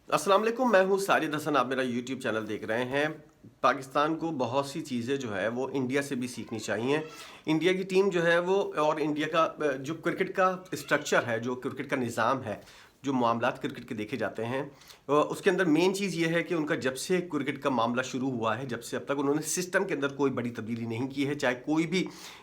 अस्सलाम वालेकुम, मैं हूँ साजिद हसन। आप मेरा यूट्यूब चैनल देख रहे हैं। पाकिस्तान को बहुत सी चीज़ें जो है वो इंडिया से भी सीखनी चाहिए। इंडिया की टीम जो है वो और इंडिया का जो क्रिकेट का स्ट्रक्चर है, जो क्रिकेट का निज़ाम है, जो मामलात क्रिकेट के देखे जाते हैं, उसके अंदर मेन चीज़ ये है कि उनका जब से क्रिकेट का मामला शुरू हुआ है, जब से अब तक उन्होंने सिस्टम के अंदर कोई बड़ी तब्दीली नहीं की है। चाहे कोई भी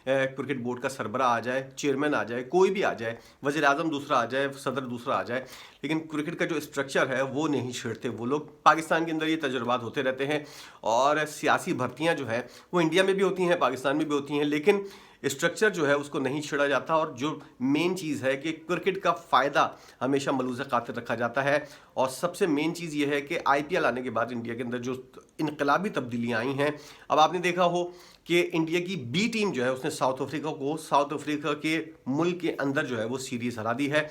क्रिकेट बोर्ड का सरबरा आ जाए, चेयरमैन आ जाए, कोई भी आ जाए, वज़ीर आज़म दूसरा आ जाए, सदर दूसरा आ जाए, लेकिन क्रिकेट का जो स्ट्रक्चर है वो नहीं छेड़ते वो लोग। पाकिस्तान के अंदर ये तजुर्बात होते रहते हैं और सियासी भर्तियां जो है वो इंडिया में भी होती हैं, पाकिस्तान में भी होती हैं, लेकिन स्ट्रक्चर जो है उसको नहीं छेड़ा जाता। और जो मेन चीज़ है कि क्रिकेट का फ़ायदा हमेशा मलूज़ खातिर रखा जाता है। और सबसे मेन चीज़ ये है कि आईपीएल आने के बाद इंडिया के अंदर जो इनकलाबी तब्दीलियाँ आई हैं, अब आपने देखा हो कि इंडिया की बी टीम जो है उसने साउथ अफ्रीका के मुल्क के अंदर जो है वो सीरीज़ हरा दी है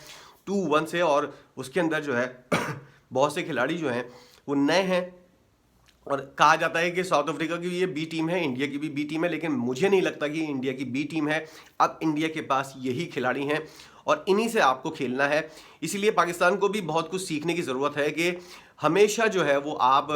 2-1 से। और उसके अंदर जो है बहुत से खिलाड़ी जो हैं वो नए हैं। और कहा जाता है कि साउथ अफ्रीका की ये बी टीम है, इंडिया की भी बी टीम है, लेकिन मुझे नहीं लगता कि इंडिया की बी टीम है। अब इंडिया के पास यही खिलाड़ी हैं और इन्हीं से आपको खेलना है। इसीलिए पाकिस्तान को भी बहुत कुछ सीखने की ज़रूरत है कि हमेशा जो है वो आप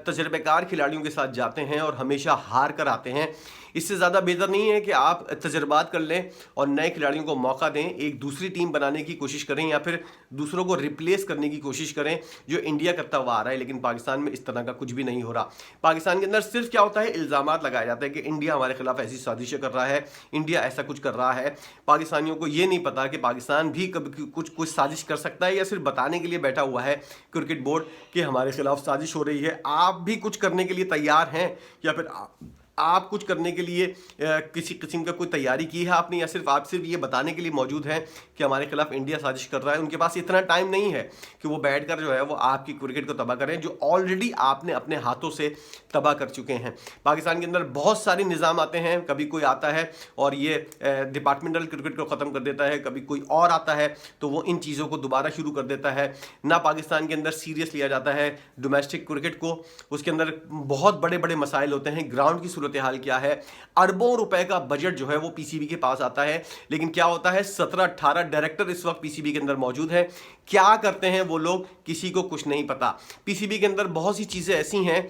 तजर्बेकार खिलाड़ियों के साथ जाते हैं और हमेशा हार कर आते हैं। इससे ज़्यादा बेहतर नहीं है कि आप तजर्बात कर लें और नए खिलाड़ियों को मौका दें, एक दूसरी टीम बनाने की कोशिश करें या फिर दूसरों को रिप्लेस करने की कोशिश करें जो इंडिया करता हुआ आ रहा है। लेकिन पाकिस्तान में इस तरह का कुछ भी नहीं हो रहा। पाकिस्तान के अंदर सिर्फ क्या होता है, इल्ज़ामात लगाए जाते हैं कि इंडिया हमारे खिलाफ ऐसी साजिशें कर रहा है, इंडिया ऐसा कुछ कर रहा है। पाकिस्तानियों को ये नहीं पता कि पाकिस्तान भी कभी कुछ कुछ साजिश कर सकता है या सिर्फ बताने के लिए बैठा हुआ है क्रिकेट बोर्ड कि हमारे खिलाफ साजिश हो रही है। आप भी कुछ करने के लिए तैयार हैं या फिर आप कुछ करने के लिए किसी किस्म का कोई तैयारी की है आपने, या सिर्फ आप सिर्फ ये बताने के लिए मौजूद हैं कि हमारे खिलाफ इंडिया साजिश कर रहा है। उनके पास इतना टाइम नहीं है कि वो बैठकर जो है वो आपकी क्रिकेट को तबाह करें जो ऑलरेडी आपने अपने हाथों से तबाह कर चुके हैं। पाकिस्तान के अंदर बहुत सारे निज़ाम आते हैं, कभी कोई आता है और ये डिपार्टमेंटल क्रिकेट को ख़त्म कर देता है, कभी कोई और आता है तो वो इन चीज़ों को दोबारा शुरू कर देता है। ना पाकिस्तान के अंदर सीरियस लिया जाता है डोमेस्टिक क्रिकेट को। उसके अंदर बहुत बड़े बड़े मसाइल होते हैं। ग्राउंड की सूरत हाल क्या है, अरबों रुपए का बजट जो है वो पीसीबी के पास आता है, लेकिन क्या होता है 17-18 डायरेक्टर इस वक्त पीसीबी के अंदर मौजूद हैं। क्या करते हैं वो लोग, किसी को कुछ नहीं पता। पीसीबी के अंदर बहुत सी चीजें ऐसी हैं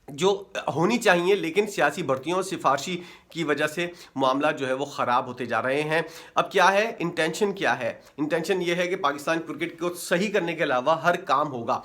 जो होनी चाहिए, लेकिन सियासी भर्तियों और सिफारशी की वजह से मामला जो है वो ख़राब होते जा रहे हैं। अब क्या है इंटेंशन, क्या है इंटेंशन, ये है कि पाकिस्तान क्रिकेट को सही करने के अलावा हर काम होगा,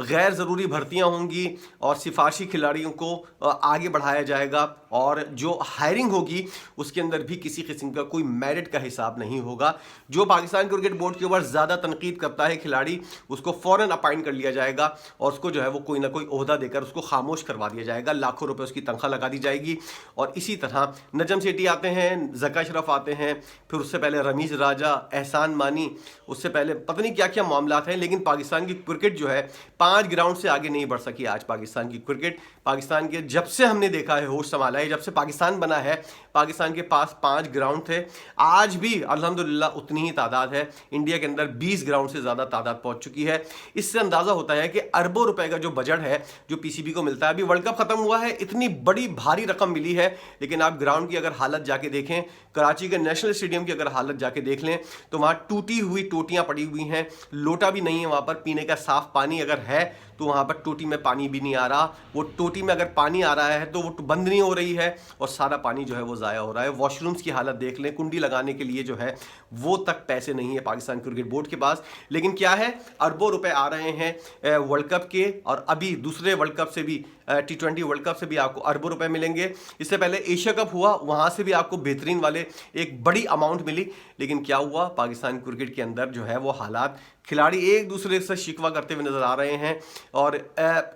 गैर ज़रूरी भर्तियां होंगी और सिफारशी खिलाड़ियों को आगे बढ़ाया जाएगा, और जो हायरिंग होगी उसके अंदर भी किसी किस्म का कोई मेरिट का हिसाब नहीं होगा। जो पाकिस्तान क्रिकेट बोर्ड के ऊपर ज़्यादा तनकीद करता है खिलाड़ी, उसको फ़ौरन अपॉइंट कर लिया जाएगा और उसको जो है वो कोई ना कोई ओहदा देकर उसको खामोश करवा दिया जाएगा, लाखों रुपए उसकी तनख्वाह लगा दी जाएगी। और इसी तरह नजम सेठी आते हैं, ज़का अशरफ आते हैं, फिर उससे पहले रमीज़ राजा, एहसान मानी, उससे पहले पता नहीं क्या क्या मामलात हैं। लेकिन पाकिस्तान की क्रिकेट जो है 5 ग्राउंड से आगे नहीं बढ़ सकी आज पाकिस्तान की क्रिकेट। पाकिस्तान के जब से हमने देखा है, होश संभाला है, जब से पाकिस्तान बना है, पाकिस्तान के पास 5 ग्राउंड थे। आज भी अल्हम्दुलिल्लाह उतनी ही तादाद है। इंडिया के अंदर 20 ग्राउंड से ज़्यादा तादाद पहुंच चुकी है। इससे अंदाज़ा होता है कि अरबों रुपए का जो बजट है जो पीसीबी को मिलता है, अभी वर्ल्ड कप खत्म हुआ है, इतनी बड़ी भारी रकम मिली है, लेकिन आप ग्राउंड की अगर हालत जाके देखें, कराची के नेशनल स्टेडियम की अगर हालत जाके देख लें तो वहाँ टूटी हुई टोटियाँ पड़ी हुई हैं, लोटा भी नहीं है वहाँ पर, पीने का साफ पानी अगर है तो वहाँ पर टोटी में पानी भी नहीं आ रहा। वो टोटी में अगर पानी आ रहा है तो वो बंद नहीं हो रही है और सारा पानी जो है वो ज़ाया हो रहा है। वॉशरूम्स की हालत देख लें, कुंडी लगाने के लिए जो है वो तक पैसे नहीं है पाकिस्तान क्रिकेट बोर्ड के पास। लेकिन क्या है, अरबों रुपए आ रहे हैं वर्ल्ड कप के, और अभी दूसरे वर्ल्ड कप से भी T20 वर्ल्ड कप से भी आपको अरबों रुपए मिलेंगे। इससे पहले एशिया कप हुआ, वहाँ से भी आपको बेहतरीन वाले एक बड़ी अमाउंट मिली। लेकिन क्या हुआ, पाकिस्तान क्रिकेट के अंदर जो है वो हालात, खिलाड़ी एक दूसरे से शिकवा करते हुए नजर आ रहे हैं और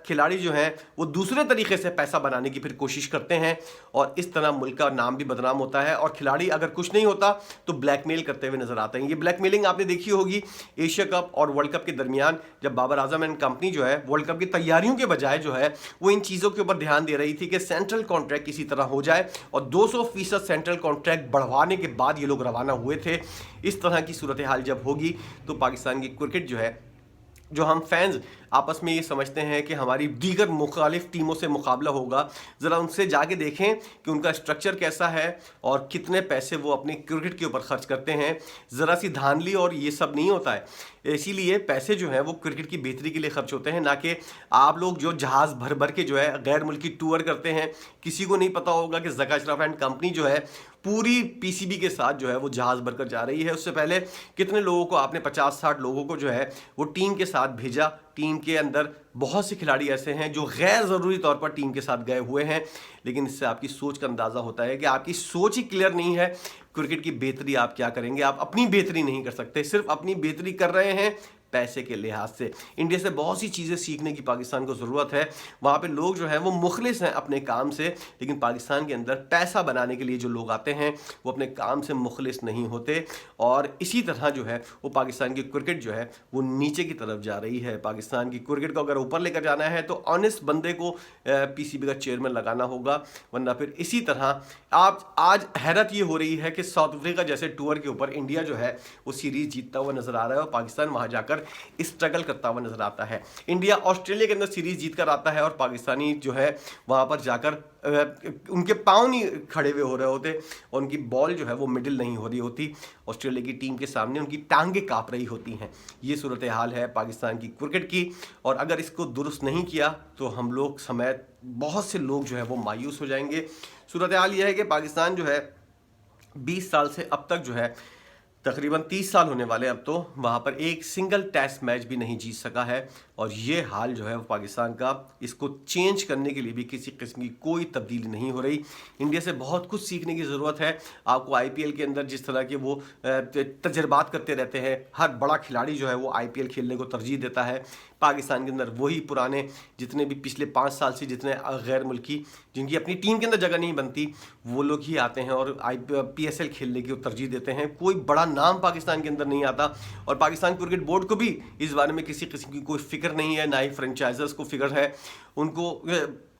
खिलाड़ी जो हैं वो दूसरे तरीके से पैसा बनाने की फिर कोशिश करते हैं और इस तरह मुल्क का नाम भी बदनाम होता है। और खिलाड़ी अगर कुछ नहीं होता तो ब्लैकमेल करते हुए नजर आते हैं। ये ब्लैकमेलिंग आपने देखी होगी एशिया कप और वर्ल्ड कप के दरमियान, जब बाबर आजम एंड कंपनी जो है वर्ल्ड कप की तैयारियों के बजाय जो है वो इन चीज़ों के ऊपर ध्यान दे रही थी कि सेंट्रल कॉन्ट्रैक्ट किसी तरह हो जाए, और 200% सेंट्रल कॉन्ट्रैक्ट बढ़वाने के बाद ये लोग रवाना हुए थे। इस तरह की सूरत हाल जब होगी तो पाकिस्तान की क्रिकेट जो है, जो हम फैंस आपस में ये समझते हैं कि हमारी दीगर मुखालिफ टीमों से मुकाबला होगा, ज़रा उनसे जाके देखें कि उनका स्ट्रक्चर कैसा है और कितने पैसे वो अपने क्रिकेट के ऊपर खर्च करते हैं। ज़रा सी धांधली और ये सब नहीं होता है। इसीलिए पैसे जो हैं वो क्रिकेट की बेहतरी के लिए खर्च होते हैं, ना कि आप लोग जो जहाज़ भर भर के जो है गैर मुल्की टूर करते हैं। किसी को नहीं पता होगा कि ज़का अशरफ एंड कंपनी जो है पूरी पीसीबी के साथ जो है वो जहाज़ भरकर जा रही है। उससे पहले कितने लोगों को आपने 50-60 लोगों को जो है वो टीम के साथ भेजा। टीम के अंदर बहुत से खिलाड़ी ऐसे हैं जो गैर ज़रूरी तौर पर टीम के साथ गए हुए हैं, लेकिन इससे आपकी सोच का अंदाज़ा होता है कि आपकी सोच ही क्लियर नहीं है। क्रिकेट की बेहतरी आप क्या करेंगे? आप अपनी बेहतरी नहीं कर सकते, सिर्फ अपनी बेहतरी कर रहे हैं पैसे के लिहाज से। इंडिया से बहुत सी चीज़ें सीखने की पाकिस्तान को ज़रूरत है। वहाँ पे लोग जो हैं वो मुखलिस हैं अपने काम से, लेकिन पाकिस्तान के अंदर पैसा बनाने के लिए जो लोग आते हैं वो अपने काम से मुखलिस नहीं होते, और इसी तरह जो है वो पाकिस्तान की क्रिकेट जो है वो नीचे की तरफ जा रही है। पाकिस्तान की क्रिकेट को अगर ऊपर लेकर जाना है तो ऑनेस्ट बंदे को पीसीबी का चेयरमैन लगाना होगा, वरना फिर इसी तरह आप आज हैरत ये हो रही है कि साउथ अफ्रीका जैसे टूर के ऊपर इंडिया जो है वो सीरीज जीतता हुआ नजर आ रहा है और पाकिस्तान वहां जाकर स्ट्रगल करता हुआ नजर आता है। इंडिया ऑस्ट्रेलिया के अंदर सीरीज जीत कर आता है और पाकिस्तानी जो है वहां पर जाकर उनके पांव नहीं खड़े हुए हो रहे होते और उनकी बॉल जो है वो मिडिल नहीं हो रही होती। ऑस्ट्रेलिया की टीम के सामने उनकी टांगें कांप रही होती हैं। ये सूरत हाल है पाकिस्तान की क्रिकेट की, और अगर इसको दुरुस्त नहीं किया तो हम लोग समेत बहुत से लोग जो है वो मायूस हो जाएंगे। सूरत हाल यह है कि पाकिस्तान जो है 20 साल से अब तक जो है तकरीबन 30 साल होने वाले, अब तो वहाँ पर एक सिंगल टेस्ट मैच भी नहीं जीत सका है। और ये हाल जो है वो पाकिस्तान का, इसको चेंज करने के लिए भी किसी किस्म की कोई तब्दीली नहीं हो रही। इंडिया से बहुत कुछ सीखने की ज़रूरत है। आपको आईपीएल के अंदर जिस तरह के वो तजर्बात करते रहते हैं, हर बड़ा खिलाड़ी जो है वो आईपीएल खेलने को तरजीह देता है। पाकिस्तान के अंदर वही पुराने जितने भी पिछले 5 साल से जितने गैर मुल्की जिनकी अपनी टीम के अंदर जगह नहीं बनती, वो लोग ही आते हैं और पीएसएल खेलने की तरजीह देते हैं। कोई बड़ा नाम पाकिस्तान के अंदर नहीं आता, और पाकिस्तान क्रिकेट बोर्ड को भी इस बारे में किसी किस्म की कोई फिक्र नहीं है, ना ही फ्रेंचाइजर्स को फिक्र है। उनको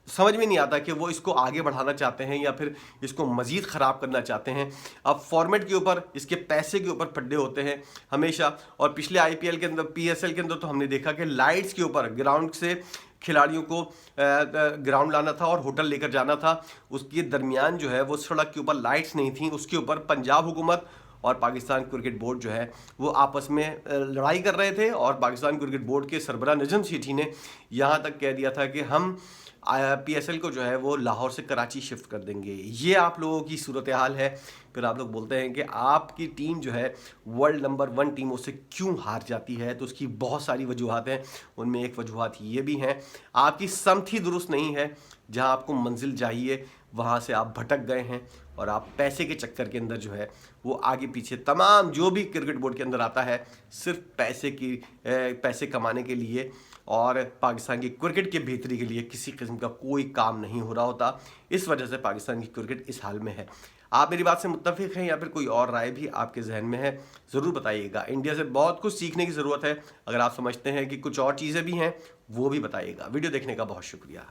समझ में नहीं आता कि वो इसको आगे बढ़ाना चाहते हैं या फिर इसको मज़ीद ख़राब करना चाहते हैं। अब फॉर्मेट के ऊपर, इसके पैसे के ऊपर पड्डे होते हैं हमेशा। और पिछले आईपीएल के अंदर, पीएसएल के अंदर तो हमने देखा कि लाइट्स के ऊपर ग्राउंड से खिलाड़ियों को ग्राउंड लाना था और होटल लेकर जाना था, उसके दरमियान जो है वो सड़क के ऊपर लाइट्स नहीं थी। उसके ऊपर पंजाब हुकूमत और पाकिस्तान क्रिकेट बोर्ड जो है वो आपस में लड़ाई कर रहे थे, और पाकिस्तान क्रिकेट बोर्ड के सरबराह नजम सेठी ने यहाँ तक कह दिया था कि हम पीएसएल को जो है वो लाहौर से कराची शिफ्ट कर देंगे। ये आप लोगों की सूरत हाल है। फिर आप लोग बोलते हैं कि आपकी टीम जो है वर्ल्ड नंबर 1 टीमों से क्यों हार जाती है, तो उसकी बहुत सारी वजूहात हैं। उनमें एक वजूहात ये भी हैं, आपकी समथी दुरुस्त नहीं है। जहां आपको मंजिल चाहिए वहां से आप भटक गए हैं, और आप पैसे के चक्कर के अंदर जो है वो आगे पीछे तमाम जो भी क्रिकेट बोर्ड के अंदर आता है सिर्फ पैसे कमाने के लिए, और पाकिस्तान की क्रिकेट की बेहतरी के लिए किसी किस्म का कोई काम नहीं हो रहा होता। इस वजह से पाकिस्तान की क्रिकेट इस हाल में है। आप मेरी बात से मुत्तफिक हैं या फिर कोई और राय भी आपके जहन में है, ज़रूर बताइएगा। इंडिया से बहुत कुछ सीखने की ज़रूरत है। अगर आप समझते हैं कि कुछ और चीज़ें भी हैं वो भी बताइएगा। वीडियो देखने का बहुत शुक्रिया।